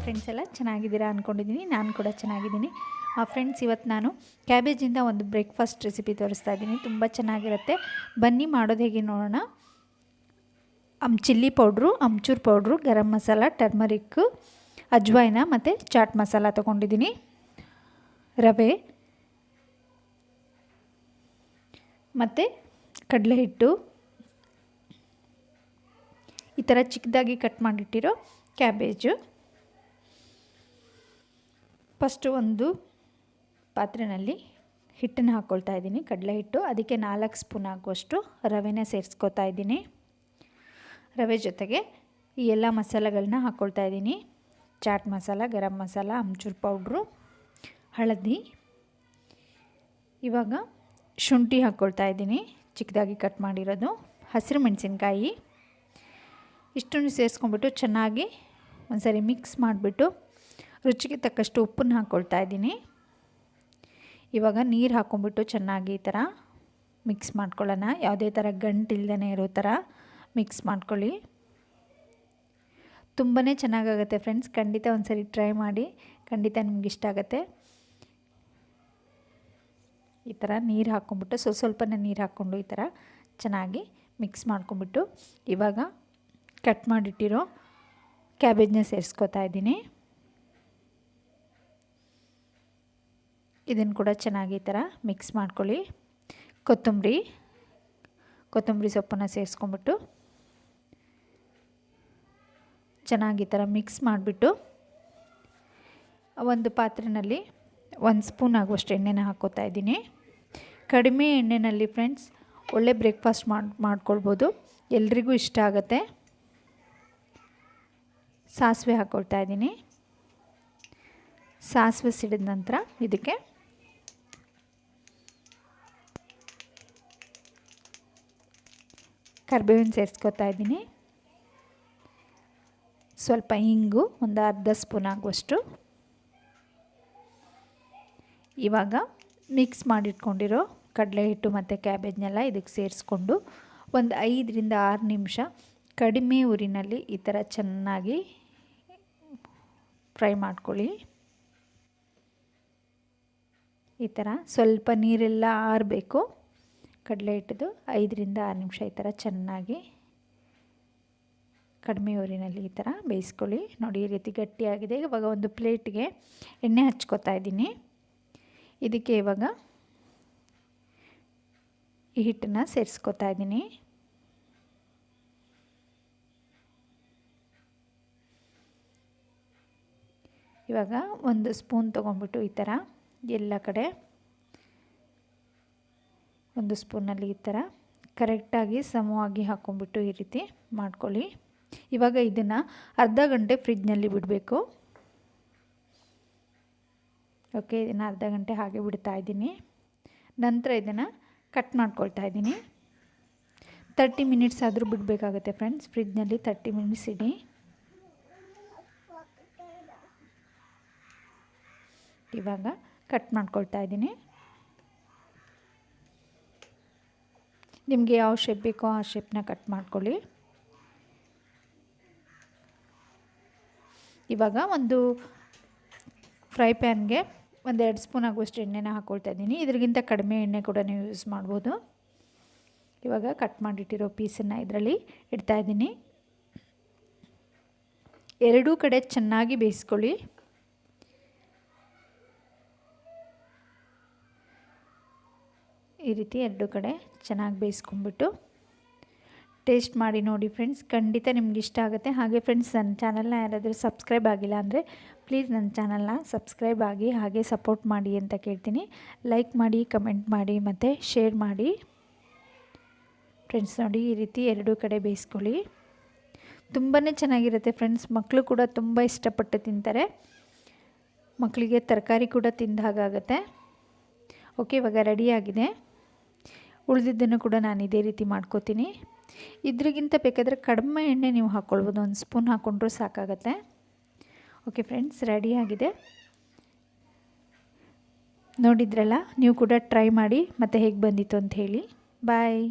Friends ಎಲ್ಲ ಚೆನ್ನಾಗಿದ್ದೀರಾ ಅಂದ್ಕೊಂಡಿದ್ದೀನಿ. ನಾನು ಕೂಡ ಚೆನ್ನಾಗಿದ್ದೀನಿ. ಫ್ರೆಂಡ್ಸ್, ಇವತ್ತು ನಾನು ಕ್ಯಾಬೇಜಿಂದ ಒಂದು ಬ್ರೇಕ್ಫಾಸ್ಟ್ ರೆಸಿಪಿ ತೋರಿಸ್ತಾ ಇದ್ದೀನಿ. ತುಂಬ ಚೆನ್ನಾಗಿರುತ್ತೆ. ಬನ್ನಿ ಮಾಡೋದು ಹೇಗೆ ನೋಡೋಣ. Chilli powder, amchur powder, garam masala, turmeric, ಅಜ್ವಾಯಿನ ಮತ್ತು ಚಾಟ್ ಮಸಾಲ ತೊಗೊಂಡಿದ್ದೀನಿ. ರವೆ ಮತ್ತು ಕಡಲೆ ಹಿಟ್ಟು, ಈ ಥರ ಚಿಕ್ಕದಾಗಿ ಕಟ್ ಮಾಡಿಟ್ಟಿರೋ ಕ್ಯಾಬೇಜು. ಫಸ್ಟು ಒಂದು ಪಾತ್ರೆಯಲ್ಲಿ ಹಿಟ್ಟನ್ನು ಹಾಕ್ಕೊಳ್ತಾ ಇದ್ದೀನಿ, ಕಡಲೆ ಹಿಟ್ಟು. ಅದಕ್ಕೆ 4 ಸ್ಪೂನ್ ಆಗುವಷ್ಟು ರವೆನ ಸೇರಿಸ್ಕೊತಾ ಇದ್ದೀನಿ. ರವೆ ಜೊತೆಗೆ ಈ ಎಲ್ಲ ಮಸಾಲೆಗಳನ್ನ ಹಾಕ್ಕೊಳ್ತಾ ಇದ್ದೀನಿ. ಚಾಟ್ ಮಸಾಲ, ಗರಂ ಮಸಾಲ, ಅಮ್ಚೂರ್ ಪೌಡ್ರು, ಹಳದಿ. ಇವಾಗ ಶುಂಠಿ ಹಾಕ್ಕೊಳ್ತಾ ಇದ್ದೀನಿ, ಚಿಕ್ಕದಾಗಿ ಕಟ್ ಮಾಡಿರೋದು. ಹಸಿರು ಮೆಣಸಿನ್ಕಾಯಿ ಇಷ್ಟನ್ನು ಸೇರಿಸ್ಕೊಂಡ್ಬಿಟ್ಟು ಚೆನ್ನಾಗಿ ಒಂದ್ಸರಿ ಮಿಕ್ಸ್ ಮಾಡಿಬಿಟ್ಟು ರುಚಿಗೆ ತಕ್ಕಷ್ಟು ಉಪ್ಪನ್ನು ಹಾಕ್ಕೊಳ್ತಾ ಇದ್ದೀನಿ. ಇವಾಗ ನೀರು ಹಾಕ್ಕೊಂಡ್ಬಿಟ್ಟು ಚೆನ್ನಾಗಿ ಈ ಥರ ಮಿಕ್ಸ್ ಮಾಡ್ಕೊಳ್ಳೋಣ. ಯಾವುದೇ ಥರ ಗಂಟಿಲ್ದೇ ಇರೋ ಥರ ಮಿಕ್ಸ್ ಮಾಡ್ಕೊಳ್ಳಿ. ತುಂಬಾ ಚೆನ್ನಾಗಾಗುತ್ತೆ ಫ್ರೆಂಡ್ಸ್. ಖಂಡಿತ ಒಂದ್ಸರಿ ಟ್ರೈ ಮಾಡಿ, ಖಂಡಿತ ನಿಮ್ಗೆ ಇಷ್ಟ ಆಗುತ್ತೆ. ಈ ಥರ ನೀರು ಹಾಕ್ಕೊಂಡ್ಬಿಟ್ಟು ಸ್ವಲ್ಪನೇ ನೀರು ಹಾಕ್ಕೊಂಡು ಈ ಥರ ಚೆನ್ನಾಗಿ ಮಿಕ್ಸ್ ಮಾಡ್ಕೊಂಡ್ಬಿಟ್ಟು ಇವಾಗ ಕಟ್ ಮಾಡಿಟ್ಟಿರೋ ಕ್ಯಾಬೇಜ್ನ ಸೇರಿಸ್ಕೊತಾ ಇದ್ದೀನಿ. ಇದನ್ನು ಕೂಡ ಚೆನ್ನಾಗಿ ಈ ಥರ ಮಿಕ್ಸ್ ಮಾಡ್ಕೊಳ್ಳಿ. ಕೊತ್ತಂಬರಿ ಸೊಪ್ಪನ್ನು ಸೇರಿಸ್ಕೊಂಡ್ಬಿಟ್ಟು ಚೆನ್ನಾಗಿ ಈ ಥರ ಮಿಕ್ಸ್ ಮಾಡಿಬಿಟ್ಟು ಒಂದು ಪಾತ್ರೆಯಲ್ಲಿ 1 ಸ್ಪೂನ್ ಆಗುವಷ್ಟು ಎಣ್ಣೆನ ಹಾಕ್ಕೋತಾ ಇದ್ದೀನಿ. ಕಡಿಮೆ ಎಣ್ಣೆಯಲ್ಲಿ ಫ್ರೆಂಡ್ಸ್ ಒಳ್ಳೆ ಬ್ರೇಕ್ಫಾಸ್ಟ್ ಮಾಡ್ಕೊಳ್ಬೋದು, ಎಲ್ರಿಗೂ ಇಷ್ಟ ಆಗುತ್ತೆ. ಸಾಸಿವೆ ಹಾಕ್ಕೊಳ್ತಾ ಇದ್ದೀನಿ. ಸಾಸಿವೆ ಸಿಡಿದ ನಂತರ ಇದಕ್ಕೆ ಕರಿಬೇವಿನ ಸೇರಿಸ್ಕೊತಾ ಇದ್ದೀನಿ. ಸ್ವಲ್ಪ ಹಿಂಗು, ಒಂದು ಅರ್ಧ ಸ್ಪೂನ್ ಆಗುವಷ್ಟು. ಇವಾಗ ಮಿಕ್ಸ್ ಮಾಡಿಟ್ಕೊಂಡಿರೋ ಕಡಲೆ ಹಿಟ್ಟು ಮತ್ತು ಕ್ಯಾಬೇಜ್ನೆಲ್ಲ ಇದಕ್ಕೆ ಸೇರಿಸ್ಕೊಂಡು ಒಂದು 5 ರಿಂದ 6 ನಿಮಿಷ ಕಡಿಮೆ ಉರಿನಲ್ಲಿ ಈ ಥರ ಚೆನ್ನಾಗಿ ಫ್ರೈ ಮಾಡ್ಕೊಳ್ಳಿ. ಈ ಥರ ಸ್ವಲ್ಪ ನೀರೆಲ್ಲ ಆರಬೇಕು. ಕಡಲೆ ಹಿಟ್ಟದು 5 ರಿಂದ 6 ನಿಮಿಷ ಈ ಥರ ಚೆನ್ನಾಗಿ ಕಡಿಮೆ ಊರಿನಲ್ಲಿ ಈ ಥರ ಬೇಯಿಸ್ಕೊಳ್ಳಿ. ನೋಡಿ, ಈ ರೀತಿ ಗಟ್ಟಿಯಾಗಿದೆ. ಇವಾಗ ಒಂದು ಪ್ಲೇಟ್ಗೆ ಎಣ್ಣೆ ಹಚ್ಕೋತಾ ಇದ್ದೀನಿ. ಇದಕ್ಕೆ ಇವಾಗ ಈ ಹಿಟ್ಟನ್ನು ಸೇರಿಸ್ಕೊತಾ ಇದ್ದೀನಿ. ಇವಾಗ 1 ಸ್ಪೂನ್ ತೊಗೊಂಡ್ಬಿಟ್ಟು ಈ ಥರ ಎಲ್ಲ ಕಡೆ 1 ಸ್ಪೂನಲ್ಲಿ ಈ ಥರ ಕರೆಕ್ಟಾಗಿ ಸಮವಾಗಿ ಹಾಕ್ಕೊಂಡ್ಬಿಟ್ಟು ಈ ರೀತಿ ಮಾಡ್ಕೊಳ್ಳಿ. ಇವಾಗ ಇದನ್ನು ಅರ್ಧ ಗಂಟೆ ಫ್ರಿಡ್ಜ್ನಲ್ಲಿ ಬಿಡಬೇಕು. ಓಕೆ, ಇದನ್ನು ಅರ್ಧ ಗಂಟೆ ಹಾಗೆ ಬಿಡ್ತಾ ಇದ್ದೀನಿ. ನಂತರ ಇದನ್ನು ಕಟ್ ಮಾಡ್ಕೊಳ್ತಾ ಇದ್ದೀನಿ. 30 ಮಿನಿಟ್ಸ್ ಆದರೂ ಬಿಡಬೇಕಾಗುತ್ತೆ ಫ್ರೆಂಡ್ಸ್. ಫ್ರಿಡ್ಜ್ನಲ್ಲಿ 30 ಮಿನಿಟ್ಸ್ ಇಡಿ. ಇವಾಗ ಕಟ್ ಮಾಡ್ಕೊಳ್ತಾ ಇದ್ದೀನಿ. ನಿಮಗೆ ಯಾವ ಶೇಪ್ ಬೇಕೋ ಆ ಶೇಪ್ನ ಕಟ್ ಮಾಡ್ಕೊಳ್ಳಿ. ಇವಾಗ ಒಂದು ಫ್ರೈ ಪ್ಯಾನ್ಗೆ 1-2 ಸ್ಪೂನ್ ಆಗುವಷ್ಟು ಎಣ್ಣೆನ ಹಾಕ್ಕೊಳ್ತಾ ಇದ್ದೀನಿ. ಇದರಿಗಿಂತ ಕಡಿಮೆ ಎಣ್ಣೆ ಕೂಡ ನೀವು ಯೂಸ್ ಮಾಡ್ಬೋದು. ಇವಾಗ ಕಟ್ ಮಾಡಿಟ್ಟಿರೋ ಪೀಸನ್ನು ಇದರಲ್ಲಿ ಇಡ್ತಾ ಇದ್ದೀನಿ. ಎರಡೂ ಕಡೆ ಚೆನ್ನಾಗಿ ಬೇಯಿಸ್ಕೊಳ್ಳಿ. ಈ ರೀತಿ ಎರಡೂ ಕಡೆ ಚೆನ್ನಾಗಿ ಬೇಯಿಸ್ಕೊಂಡ್ಬಿಟ್ಟು ಟೇಸ್ಟ್ ಮಾಡಿ ನೋಡಿ ಫ್ರೆಂಡ್ಸ್. ಖಂಡಿತ ನಿಮ್ಗೆ ಇಷ್ಟ ಆಗುತ್ತೆ. ಹಾಗೆ ಫ್ರೆಂಡ್ಸ್, ನನ್ನ ಚಾನಲ್ನ ಯಾರಾದರೂ ಸಬ್ಸ್ಕ್ರೈಬ್ ಆಗಿಲ್ಲ ಅಂದರೆ ಪ್ಲೀಸ್ ನನ್ನ ಚಾನಲ್ನ ಸಬ್ಸ್ಕ್ರೈಬ್ ಆಗಿ ಹಾಗೆ ಸಪೋರ್ಟ್ ಮಾಡಿ ಅಂತ ಕೇಳ್ತೀನಿ. ಲೈಕ್ ಮಾಡಿ, ಕಮೆಂಟ್ ಮಾಡಿ ಮತ್ತು ಶೇರ್ ಮಾಡಿ ಫ್ರೆಂಡ್ಸ್. ನೋಡಿ, ಈ ರೀತಿ ಎರಡೂ ಕಡೆ ಬೇಯಿಸ್ಕೊಳ್ಳಿ. ತುಂಬಾ ಚೆನ್ನಾಗಿರುತ್ತೆ ಫ್ರೆಂಡ್ಸ್. ಮಕ್ಕಳು ಕೂಡ ತುಂಬ ಇಷ್ಟಪಟ್ಟು ತಿಂತಾರೆ. ಮಕ್ಕಳಿಗೆ ತರಕಾರಿ ಕೂಡ ತಿಂದ ಹಾಗಾಗುತ್ತೆ. ಓಕೆ, ಇವಾಗ ರೆಡಿಯಾಗಿದೆ. ಉಳಿದಿದ್ದನ್ನು ಕೂಡ ನಾನು ಇದೇ ರೀತಿ ಮಾಡ್ಕೋತೀನಿ. ಇದ್ರಿಗಿಂತ ಬೇಕಾದರೆ ಕಡಿಮೆ ಎಣ್ಣೆ ನೀವು ಹಾಕ್ಕೊಳ್ಬೋದು. 1 ಸ್ಪೂನ್ ಹಾಕ್ಕೊಂಡ್ರೂ ಸಾಕಾಗತ್ತೆ. ಓಕೆ ಫ್ರೆಂಡ್ಸ್, ರೆಡಿಯಾಗಿದೆ. ನೋಡಿದ್ರಲ್ಲ, ನೀವು ಕೂಡ ಟ್ರೈ ಮಾಡಿ ಮತ್ತು ಹೇಗೆ ಬಂದಿತ್ತು ಅಂತ ಹೇಳಿ. ಬಾಯ್.